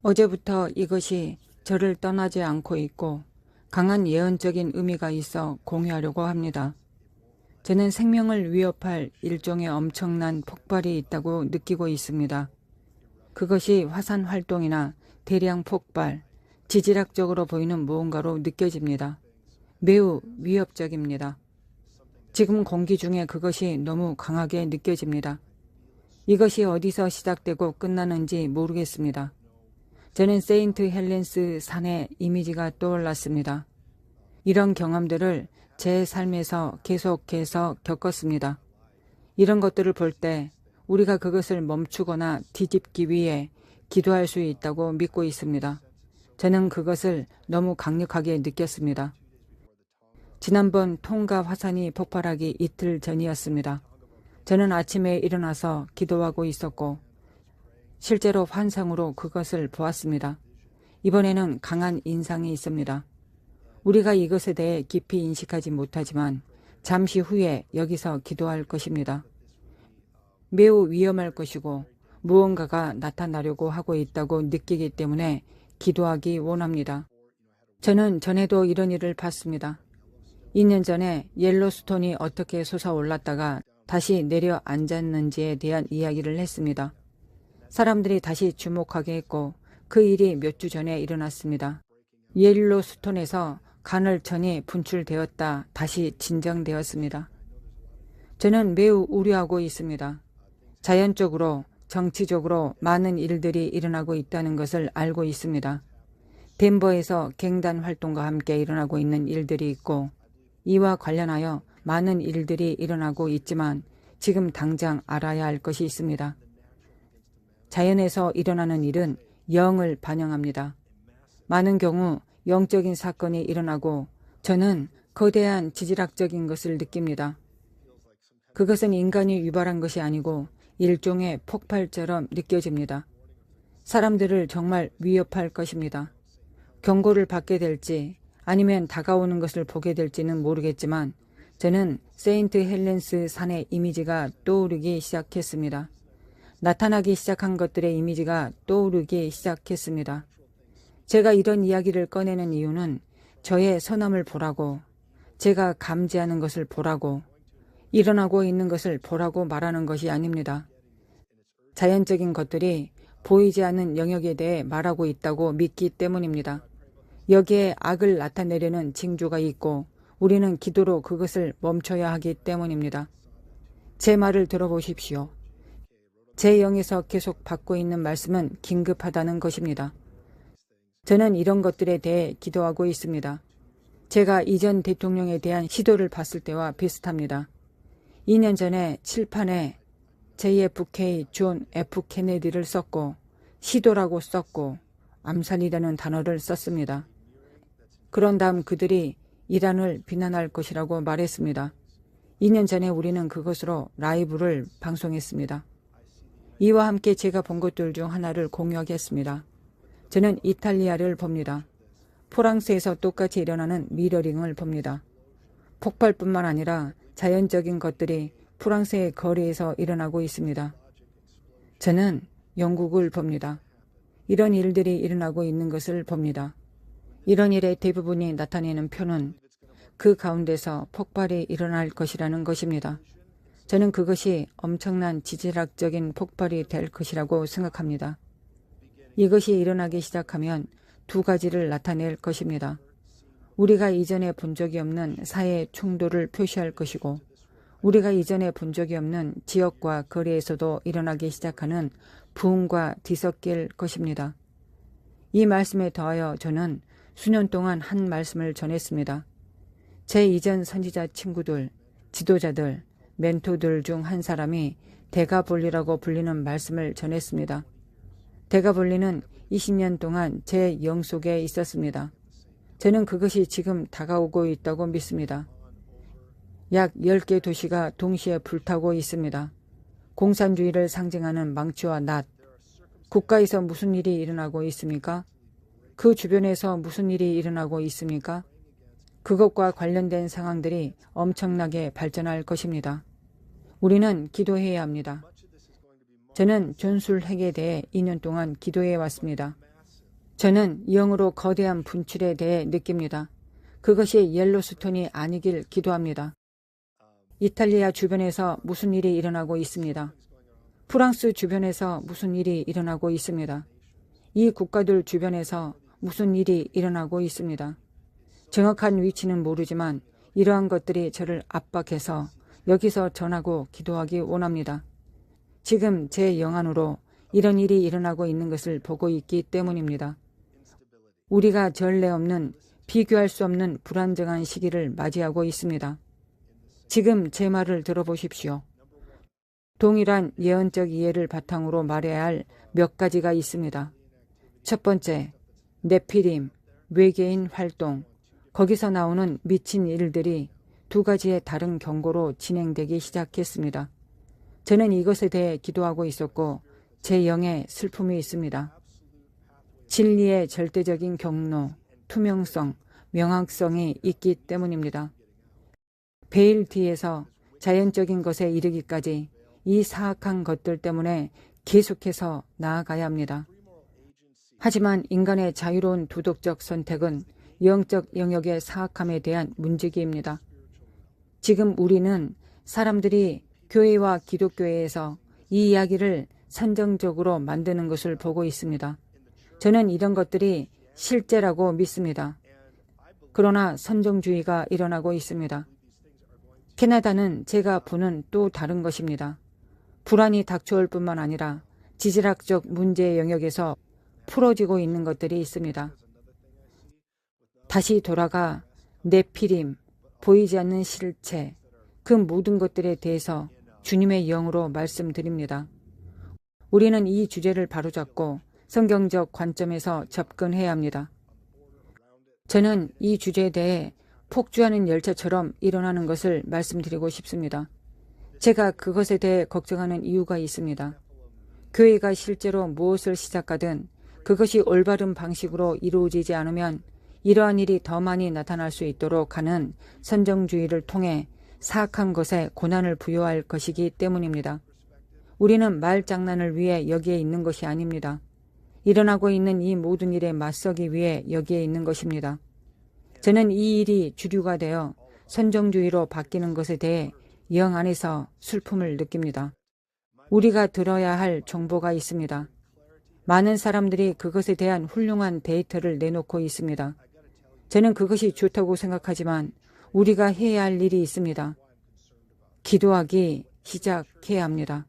어제부터 이것이 저를 떠나지 않고 있고 강한 예언적인 의미가 있어 공유하려고 합니다. 저는 생명을 위협할 일종의 엄청난 폭발이 있다고 느끼고 있습니다. 그것이 화산 활동이나 대량 폭발, 지질학적으로 보이는 무언가로 느껴집니다. 매우 위협적입니다. 지금 공기 중에 그것이 너무 강하게 느껴집니다. 이것이 어디서 시작되고 끝나는지 모르겠습니다. 저는 세인트 헬렌스 산의 이미지가 떠올랐습니다. 이런 경험들을 제 삶에서 계속해서 겪었습니다. 이런 것들을 볼 때 우리가 그것을 멈추거나 뒤집기 위해 기도할 수 있다고 믿고 있습니다. 저는 그것을 너무 강력하게 느꼈습니다. 지난번 통가 화산이 폭발하기 이틀 전이었습니다. 저는 아침에 일어나서 기도하고 있었고 실제로 환상으로 그것을 보았습니다. 이번에는 강한 인상이 있습니다. 우리가 이것에 대해 깊이 인식하지 못하지만 잠시 후에 여기서 기도할 것입니다. 매우 위험할 것이고 무언가가 나타나려고 하고 있다고 느끼기 때문에 기도하기 원합니다. 저는 전에도 이런 일을 봤습니다. 2년 전에 옐로스톤이 어떻게 솟아올랐다가 다시 내려앉았는지에 대한 이야기를 했습니다. 사람들이 다시 주목하게 했고 그 일이 몇 주 전에 일어났습니다. 옐로스톤에서 간헐천이 분출되었다 다시 진정되었습니다. 저는 매우 우려하고 있습니다. 자연적으로, 정치적으로 많은 일들이 일어나고 있다는 것을 알고 있습니다. 덴버에서 갱단 활동과 함께 일어나고 있는 일들이 있고 이와 관련하여 많은 일들이 일어나고 있지만 지금 당장 알아야 할 것이 있습니다. 자연에서 일어나는 일은 영을 반영합니다. 많은 경우 영적인 사건이 일어나고 저는 거대한 지질학적인 것을 느낍니다. 그것은 인간이 유발한 것이 아니고 일종의 폭발처럼 느껴집니다. 사람들을 정말 위협할 것입니다. 경고를 받게 될지 아니면 다가오는 것을 보게 될지는 모르겠지만 저는 세인트 헬렌스 산의 이미지가 떠오르기 시작했습니다. 나타나기 시작한 것들의 이미지가 떠오르기 시작했습니다. 제가 이런 이야기를 꺼내는 이유는 저의 선함을 보라고, 제가 감지하는 것을 보라고, 일어나고 있는 것을 보라고 말하는 것이 아닙니다. 자연적인 것들이 보이지 않는 영역에 대해 말하고 있다고 믿기 때문입니다. 여기에 악을 나타내려는 징조가 있고 우리는 기도로 그것을 멈춰야 하기 때문입니다. 제 말을 들어보십시오. 제 영에서 계속 받고 있는 말씀은 긴급하다는 것입니다. 저는 이런 것들에 대해 기도하고 있습니다. 제가 이전 대통령에 대한 시도를 봤을 때와 비슷합니다. 2년 전에 칠판에 JFK 존 F 케네디를 썼고 시도라고 썼고 암살이라는 단어를 썼습니다. 그런 다음 그들이 이란을 비난할 것이라고 말했습니다. 2년 전에 우리는 그것으로 라이브를 방송했습니다. 이와 함께 제가 본 것들 중 하나를 공유하겠습니다. 저는 이탈리아를 봅니다. 프랑스에서 똑같이 일어나는 미러링을 봅니다. 폭발뿐만 아니라 자연적인 것들이 프랑스의 거리에서 일어나고 있습니다. 저는 영국을 봅니다. 이런 일들이 일어나고 있는 것을 봅니다. 이런 일의 대부분이 나타내는 표는 그 가운데서 폭발이 일어날 것이라는 것입니다. 저는 그것이 엄청난 지질학적인 폭발이 될 것이라고 생각합니다. 이것이 일어나기 시작하면 두 가지를 나타낼 것입니다. 우리가 이전에 본 적이 없는 사회 충돌을 표시할 것이고 우리가 이전에 본 적이 없는 지역과 거리에서도 일어나기 시작하는 부흥과 뒤섞일 것입니다. 이 말씀에 더하여 저는 수년 동안 한 말씀을 전했습니다. 제 이전 선지자 친구들, 지도자들, 멘토들 중 한 사람이 데가볼리라고 불리는 말씀을 전했습니다. 데가볼리는 20년 동안 제 영 속에 있었습니다. 저는 그것이 지금 다가오고 있다고 믿습니다. 약 10개 도시가 동시에 불타고 있습니다. 공산주의를 상징하는 망치와 낫. 국가에서 무슨 일이 일어나고 있습니까? 그 주변에서 무슨 일이 일어나고 있습니까? 그것과 관련된 상황들이 엄청나게 발전할 것입니다. 우리는 기도해야 합니다. 저는 존 술핵에 대해 2년 동안 기도해 왔습니다. 저는 영으로 거대한 분출에 대해 느낍니다. 그것이 옐로스톤이 아니길 기도합니다. 이탈리아 주변에서 무슨 일이 일어나고 있습니다. 프랑스 주변에서 무슨 일이 일어나고 있습니다. 이 국가들 주변에서 무슨 일이 일어나고 있습니다. 정확한 위치는 모르지만 이러한 것들이 저를 압박해서 여기서 전하고 기도하기 원합니다. 지금 제 영안으로 이런 일이 일어나고 있는 것을 보고 있기 때문입니다. 우리가 전례 없는 비교할 수 없는 불안정한 시기를 맞이하고 있습니다. 지금 제 말을 들어보십시오. 동일한 예언적 이해를 바탕으로 말해야 할 몇 가지가 있습니다. 첫 번째, 네피림, 외계인 활동, 거기서 나오는 미친 일들이 두 가지의 다른 경고로 진행되기 시작했습니다. 저는 이것에 대해 기도하고 있었고 제 영에 슬픔이 있습니다. 진리의 절대적인 경로, 투명성, 명확성이 있기 때문입니다. 베일 뒤에서 자연적인 것에 이르기까지 이 사악한 것들 때문에 계속해서 나아가야 합니다. 하지만 인간의 자유로운 도덕적 선택은 영적 영역의 사악함에 대한 문제기입니다. 지금 우리는 사람들이 교회와 기독교회에서 이 이야기를 선정적으로 만드는 것을 보고 있습니다. 저는 이런 것들이 실제라고 믿습니다. 그러나 선정주의가 일어나고 있습니다. 캐나다는 제가 보는 또 다른 것입니다. 불안이 닥쳐올 뿐만 아니라 지질학적 문제의 영역에서 풀어지고 있는 것들이 있습니다. 다시 돌아가 네피림, 보이지 않는 실체, 그 모든 것들에 대해서 주님의 영으로 말씀드립니다. 우리는 이 주제를 바로잡고 성경적 관점에서 접근해야 합니다. 저는 이 주제에 대해 폭주하는 열차처럼 일어나는 것을 말씀드리고 싶습니다. 제가 그것에 대해 걱정하는 이유가 있습니다. 교회가 실제로 무엇을 시작하든 그것이 올바른 방식으로 이루어지지 않으면 이러한 일이 더 많이 나타날 수 있도록 하는 선정주의를 통해 사악한 것에 고난을 부여할 것이기 때문입니다. 우리는 말장난을 위해 여기에 있는 것이 아닙니다. 일어나고 있는 이 모든 일에 맞서기 위해 여기에 있는 것입니다. 저는 이 일이 주류가 되어 선정주의로 바뀌는 것에 대해 영 안에서 슬픔을 느낍니다. 우리가 들어야 할 정보가 있습니다. 많은 사람들이 그것에 대한 훌륭한 데이터를 내놓고 있습니다. 저는 그것이 좋다고 생각하지만 우리가 해야 할 일이 있습니다. 기도하기 시작해야 합니다.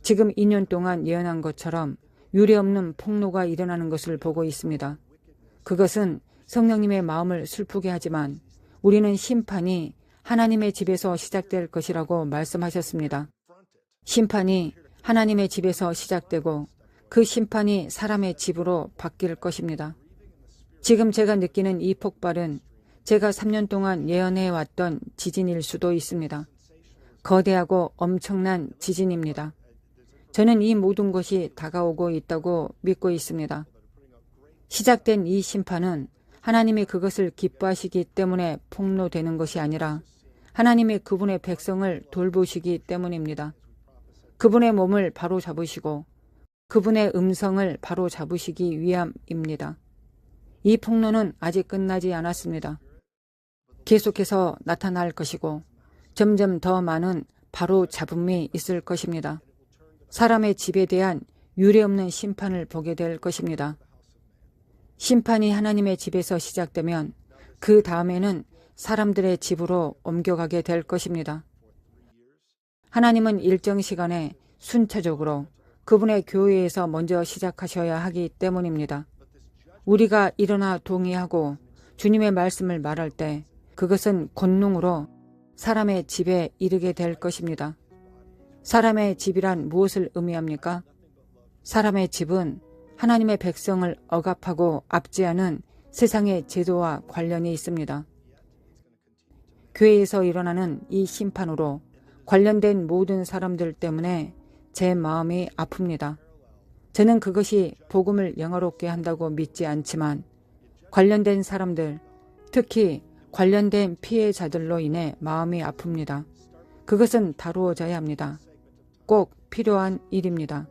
지금 2년 동안 예언한 것처럼 유례없는 폭로가 일어나는 것을 보고 있습니다. 그것은 성령님의 마음을 슬프게 하지만 우리는 심판이 하나님의 집에서 시작될 것이라고 말씀하셨습니다. 심판이 하나님의 집에서 시작되고 그 심판이 사람의 집으로 바뀔 것입니다. 지금 제가 느끼는 이 폭발은 제가 3년 동안 예언해왔던 지진일 수도 있습니다. 거대하고 엄청난 지진입니다. 저는 이 모든 것이 다가오고 있다고 믿고 있습니다. 시작된 이 심판은 하나님이 그것을 기뻐하시기 때문에 폭로되는 것이 아니라 하나님이 그분의 백성을 돌보시기 때문입니다. 그분의 몸을 바로 잡으시고 그분의 음성을 바로 잡으시기 위함입니다. 이 폭로는 아직 끝나지 않았습니다. 계속해서 나타날 것이고 점점 더 많은 바로 잡음이 있을 것입니다. 사람의 집에 대한 유례없는 심판을 보게 될 것입니다. 심판이 하나님의 집에서 시작되면 그 다음에는 사람들의 집으로 옮겨가게 될 것입니다. 하나님은 일정 시간에 순차적으로 그분의 교회에서 먼저 시작하셔야 하기 때문입니다. 우리가 일어나 동의하고 주님의 말씀을 말할 때 그것은 권능으로 사람의 집에 이르게 될 것입니다. 사람의 집이란 무엇을 의미합니까? 사람의 집은 하나님의 백성을 억압하고 압제하는 세상의 제도와 관련이 있습니다. 교회에서 일어나는 이 심판으로 관련된 모든 사람들 때문에 제 마음이 아픕니다. 저는 그것이 복음을 영화롭게 한다고 믿지 않지만 관련된 사람들, 특히 관련된 피해자들로 인해 마음이 아픕니다. 그것은 다루어져야 합니다. 꼭 필요한 일입니다.